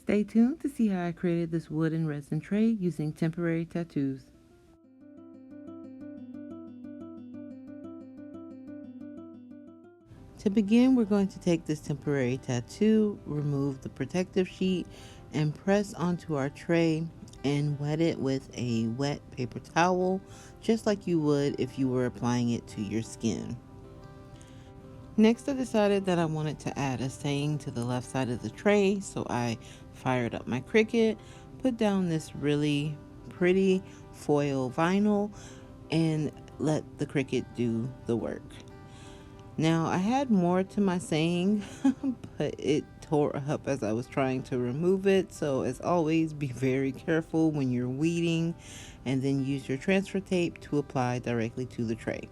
Stay tuned to see how I created this wood and resin tray using temporary tattoos. To begin, we're going to take this temporary tattoo, remove the protective sheet, and press onto our tray and wet it with a wet paper towel, just like you would if you were applying it to your skin. Next, I decided that I wanted to add a saying to the left side of the tray, so I fired up my Cricut, put down this really pretty foil vinyl, and let the Cricut do the work. Now, I had more to my saying, but it tore up as I was trying to remove it. So as always, be very careful when you're weeding, and then use your transfer tape to apply directly to the tray.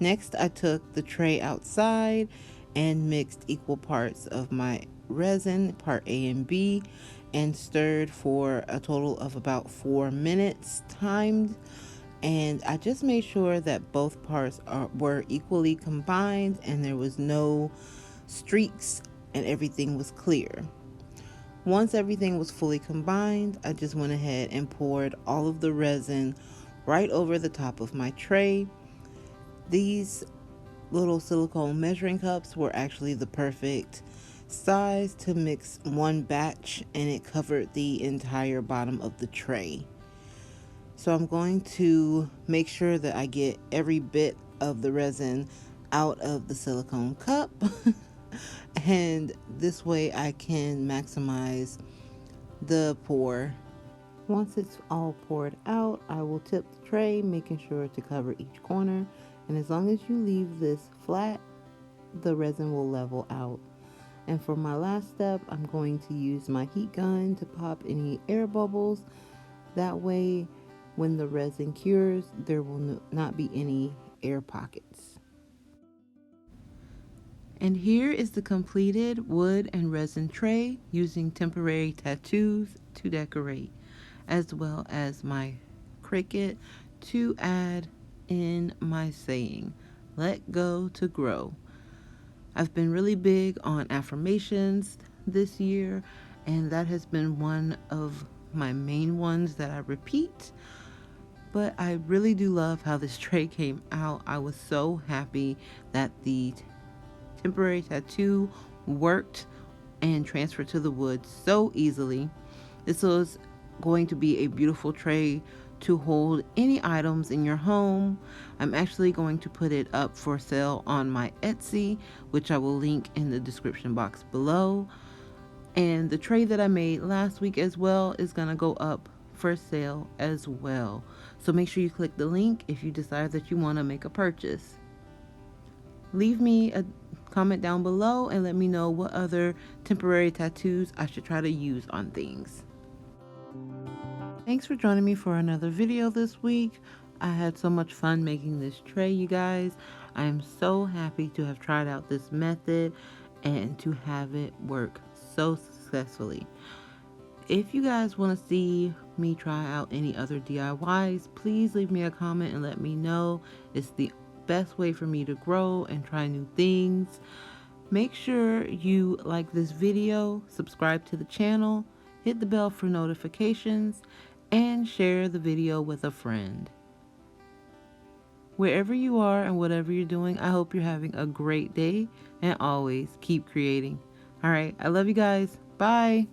Next, I took the tray outside and mixed equal parts of my resin, part A and B, and stirred for a total of about 4 minutes timed. And I just made sure that both parts were equally combined and there was no streaks and everything was clear. Once everything was fully combined, I just went ahead and poured all of the resin right over the top of my tray. These little silicone measuring cups were actually the perfect size to mix one batch, and it covered the entire bottom of the tray. So I'm going to make sure that I get every bit of the resin out of the silicone cup and this way I can maximize the pour. Once it's all poured out, I will tip the tray, making sure to cover each corner, and as long as you leave this flat, the resin will level out. And for my last step, I'm going to use my heat gun to pop any air bubbles. That way, when the resin cures, there will not be any air pockets. And here is the completed wood and resin tray using temporary tattoos to decorate, as well as my Cricut to add in my saying, let go to grow. I've been really big on affirmations this year, and that has been one of my main ones that I repeat. But I really do love how this tray came out. I was so happy that the temporary tattoo worked and transferred to the wood so easily. This was going to be a beautiful tray to hold any items in your home. I'm actually going to put it up for sale on my Etsy, which I will link in the description box below. And the tray that I made last week as well is going to go up for sale as well. So make sure you click the link if you decide that you want to make a purchase. Leave me a comment down below and let me know what other temporary tattoos I should try to use on things. Thanks for joining me for another video this week. I had so much fun making this tray, you guys. I am so happy to have tried out this method and to have it work so successfully. If you guys want to see me try out any other DIYs, please leave me a comment and let me know. It's the best way for me to grow and try new things. Make sure you like this video, subscribe to the channel, hit the bell for notifications, and share the video with a friend. Wherever you are and whatever you're doing, I hope you're having a great day, and always keep creating. All right, I love you guys. Bye.